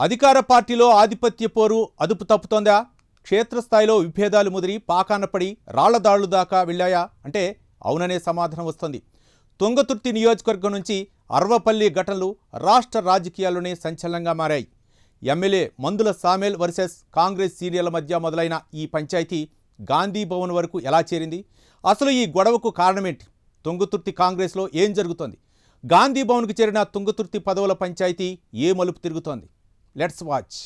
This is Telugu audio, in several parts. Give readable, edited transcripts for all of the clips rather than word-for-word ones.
అధికార పార్టీలో ఆధిపత్య పోరు అదుపు తప్పుతోందా? క్షేత్రస్థాయిలో విభేదాలు ముదిరి పాకానపడి రాళ్లదాళ్లు దాకా వెళ్ళాయా అంటే అవుననే సమాధానం వస్తుంది. తుంగతుర్తి నియోజకవర్గం నుంచి అర్వపల్లి ఘటనలు రాష్ట్ర రాజకీయాల్లోనే సంచలనంగా మారాయి. ఎమ్మెల్యే మందుల సామేల్ వర్సెస్ కాంగ్రెస్ సీనియర్ల మధ్య మొదలైన ఈ పంచాయతీ గాంధీ భవన్ వరకు ఎలా చేరింది? అసలు ఈ గొడవకు కారణమేంటి? తుంగతుర్తి కాంగ్రెస్లో ఏం జరుగుతోంది? గాంధీ భవన్కు చేరిన తుంగతుర్తి పదవుల పంచాయతీ ఏ మలుపు తిరుగుతోంది? Let's watch.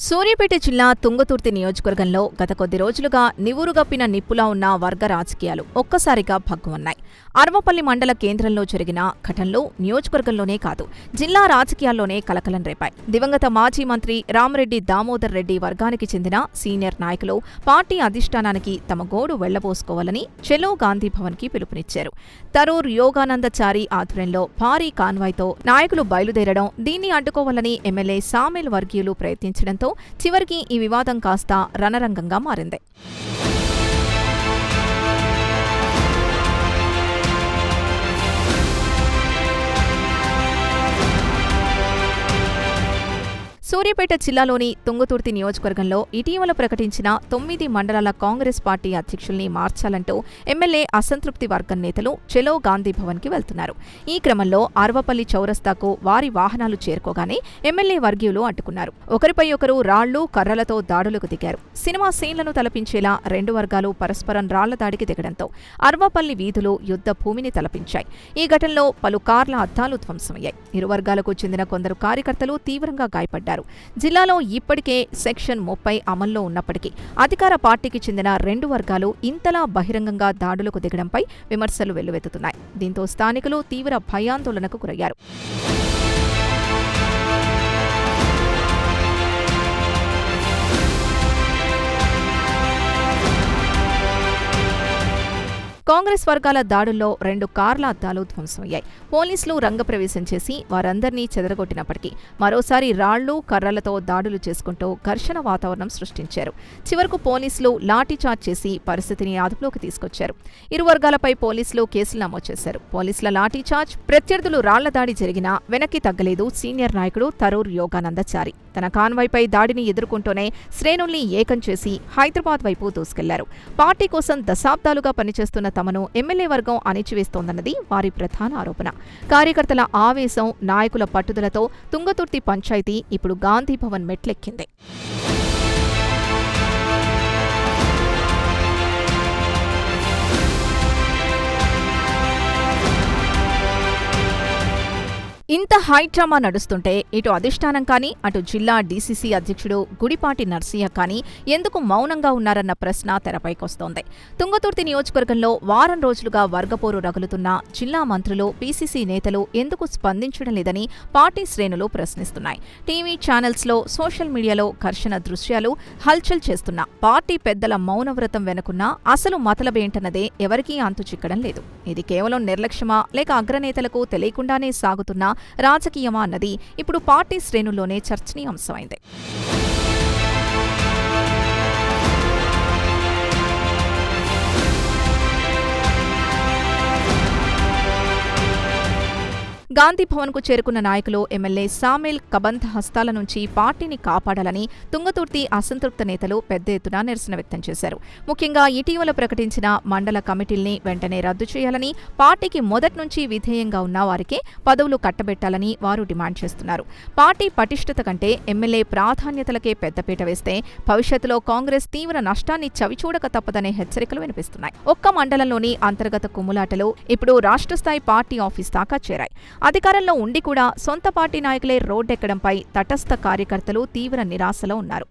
సూర్యాపేట జిల్లా తుంగతుర్తి నియోజకవర్గంలో గత కొద్ది రోజులుగా నివురుగప్పిన నిప్పులా ఉన్న వర్గ రాజకీయాలు ఒక్కసారిగా భగ్గుమన్నాయి. అర్వపల్లి మండల కేంద్రంలో జరిగిన ఘటనలు నియోజకవర్గంలోనే కాదు, జిల్లా రాజకీయాల్లోనే కలకలం రేపాయి. దివంగత మాజీ మంత్రి రామరెడ్డి దామోదర్ రెడ్డి వర్గానికి చెందిన సీనియర్ నాయకులు పార్టీ అధిష్టానానికి తమ గోడు వెళ్లబోసుకోవాలని చెలో గాంధీ భవన్ కి పిలుపునిచ్చారు. తరూర్ యోగానందచారి ఆధ్వర్యంలో భారీ కాన్వాయ్తో నాయకులు బయలుదేరడం, దీన్ని అడ్డుకోవాలని ఎమ్మెల్యే సామేల్ వర్గీయులు ప్రయత్నించడంతో చివరికి ఈ వివాదం కాస్త రణరంగంగా మారింది. సూర్యాపేట జిల్లాలోని తుంగతుర్తి నియోజకవర్గంలో ఇటీవల ప్రకటించిన 9 మండలాల కాంగ్రెస్ పార్టీ అధ్యక్షుల్ని మార్చాలంటూ ఎమ్మెల్యే అసంతృప్తి వర్గం నేతలు చెలో గాంధీ భవన్ కి వెళ్తున్నారు. ఈ క్రమంలో అర్వపల్లి చౌరస్తాకు వారి వాహనాలు చేరుకోగానే ఎమ్మెల్యే వర్గీయులు అడ్డుకున్నారు. ఒకరిపై ఒకరు రాళ్లు కర్రలతో దాడులకు దిగారు. సినిమా సీన్లను తలపించేలా రెండు వర్గాలు పరస్పరం రాళ్ల దాడికి దిగడంతో అర్వపల్లి వీధులు యుద్ధ భూమిని తలపించాయి. ఈ ఘటనలో పలు కార్ల అద్దాలు ధ్వంసమయ్యాయి. ఇరు వర్గాలకు చెందిన కొందరు కార్యకర్తలు తీవ్రంగా గాయపడ్డారు. జిల్లాలో ఇప్పటికే సెక్షన్ 30 అమల్లో ఉన్నప్పటికీ అధికార పార్టీకి చెందిన రెండు వర్గాలు ఇంతలా బహిరంగంగా దాడులకు దిగడంపై విమర్శలు వెల్లువెత్తుతున్నాయి. దీంతో స్థానికులు తీవ్ర భయాందోళనకు గురయ్యారు. కాంగ్రెస్ వర్గాల దాడుల్లో 2 కార్ల అద్దాలు ధ్వంసమయ్యాయి. పోలీసులు రంగప్రవేశం చేసి వారందర్నీ చెదరగొట్టినప్పటికీ మరోసారి రాళ్లు కర్రలతో దాడులు చేసుకుంటూ ఘర్షణ వాతావరణం సృష్టించారు. చివరకు పోలీసులు లాఠీచార్జ్ చేసి పరిస్థితిని అదుపులోకి తీసుకొచ్చారు. ఇరు వర్గాలపై పోలీసులు కేసులు నమోదు చేశారు. పోలీసుల లాఠీచార్జ్, ప్రత్యర్థులు రాళ్ల దాడి జరిగినా వెనక్కి తగ్గలేదు సీనియర్ నాయకుడు తరూర్ యోగానందచారి. తన కాన్వాయ్పై దాడిని ఎదుర్కొంటూనే శ్రేణుల్ని ఏకం చేసి హైదరాబాద్ వైపు దూసుకెళ్లారు. పార్టీ కోసం దశాబ్దాలుగా పనిచేస్తున్న తమను ఎమ్మెల్యే వర్గం అణిచివేస్తోందన్నది వారి ప్రధాన ఆరోపణ. కార్యకర్తల ఆవేశం, నాయకుల పట్టుదలతో తుంగతుర్తి పంచాయతీ ఇప్పుడు గాంధీ భవన్ మెట్లెక్కింది. ఇంత హైడ్రామా నడుస్తుంటే ఇటు అధిష్టానం కానీ, అటు జిల్లా డీసీసీ అధ్యక్షుడు గుడిపాటి నర్సయ్య కానీ ఎందుకు మౌనంగా ఉన్నారన్న ప్రశ్న తెరపైకొస్తోంది. తుంగతుర్తి నియోజకవర్గంలో వారం రోజులుగా వర్గపోరు రగులుతున్న జిల్లా మంత్రులు, పీసీసీ నేతలు ఎందుకు స్పందించడం లేదని పార్టీ శ్రేణులు ప్రశ్నిస్తున్నాయి. టీవీ ఛానల్స్లో, సోషల్ మీడియాలో ఘర్షణ దృశ్యాలు హల్చల్ చేస్తున్న పార్టీ పెద్దల మౌనవ్రతం వెనుకున్న అసలు మతలబేంటన్నదే ఎవరికీ అంతు చిక్కడం లేదు. ఇది కేవలం నిర్లక్ష్యమా, లేక అగ్రనేతలకు తెలియకుండానే సాగుతున్న రాజకీయమా అన్నది ఇప్పుడు పార్టీ శ్రేణుల్లోనే చర్చనీయాంశమైంది. గాంధీ భవన్కు చేరుకున్న నాయకులు ఎమ్మెల్యే సామేల్ కబంధ హస్తాల నుంచి పార్టీని కాపాడాలని తుంగతుర్తి అసంతృప్త నేతలు పెద్ద ఎత్తున నిరసన వ్యక్తం చేశారు. ముఖ్యంగా ఇటీవల ప్రకటించిన మండల కమిటీల్ని వెంటనే రద్దు చేయాలని, పార్టీకి మొదటి నుంచి విధేయంగా ఉన్న వారికే పదవులు కట్టబెట్టాలని వారు డిమాండ్ చేస్తున్నారు. పార్టీ పటిష్టత కంటే ఎమ్మెల్యే ప్రాధాన్యతలకే పెద్దపీట వేస్తే భవిష్యత్తులో కాంగ్రెస్ తీవ్ర నష్టాన్ని చవిచూడక తప్పదనే హెచ్చరికలు వినిపిస్తున్నాయి. ఒక్క మండలంలోని అంతర్గత కుమ్ములాటలు ఇప్పుడు రాష్ట్రస్థాయి పార్టీ ఆఫీస్ దాకా చేరాయి. అధికారంలో ఉండి కూడా సొంత పార్టీ నాయకులే రోడ్డెక్కడంపై తటస్థ కార్యకర్తలు తీవ్ర నిరాశలో ఉన్నారు.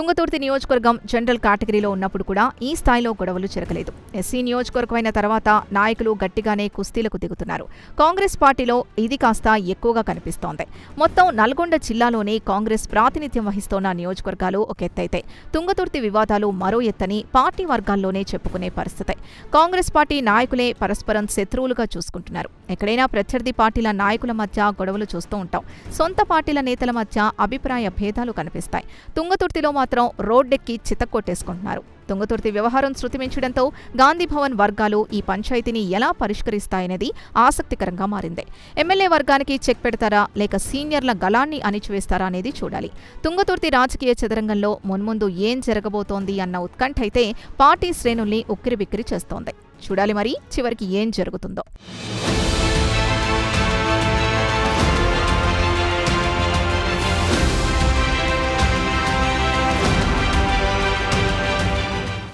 తుంగతుర్తి నియోజకవర్గం జనరల్ కేటగిరీలో ఉన్నప్పుడు కూడా ఈ స్థాయిలో గొడవలు జరగలేదు. ఎస్సీ నియోజకవర్గమైన తర్వాత నాయకులు గట్టిగానే కుస్తీలకు దిగుతున్నారు. కాంగ్రెస్ పార్టీలో ఇది కాస్త ఎక్కువగా కనిపిస్తోంది. మొత్తం నల్గొండ జిల్లాలోనే కాంగ్రెస్ ప్రాతినిధ్యం వహిస్తోన్న నియోజకవర్గాలు ఒక ఎత్తైతే తుంగతుర్తి వివాదాలు మరో ఎత్తని పార్టీ వర్గాల్లోనే చెప్పుకునే పరిస్థితి. కాంగ్రెస్ పార్టీ నాయకులే పరస్పరం శత్రువులుగా చూసుకుంటున్నారు. ఎక్కడైనా ప్రత్యర్థి పార్టీల నాయకుల మధ్య గొడవలు చూస్తూ ఉంటాం. సొంత పార్టీల నేతల మధ్య అభిప్రాయ భేదాలు కనిపిస్తాయి. తుంగతుర్తిలో మాత్రం రోడ్డెక్కి చితక్కొట్టేసుకుంటున్నారు. తుంగతుర్తి వ్యవహారం శృతిమించడంతో గాంధీభవన్ వర్గాలు ఈ పంచాయతీని ఎలా పరిష్కరిస్తాయనేది ఆసక్తికరంగా మారింది. ఎమ్మెల్యే వర్గానికి చెక్ పెడతారా లేక సీనియర్ల గళాన్ని అణిచివేస్తారా అనేది చూడాలి. తుంగతుర్తి రాజకీయ చదరంగంలో మున్ముందు ఏం జరగబోతోంది అన్న ఉత్కంఠ అయితే పార్టీ శ్రేణుల్ని ఉక్కిరిబిక్కిరి చేస్తోంది. చూడాలి మరి చివరికి ఏం జరుగుతుందో.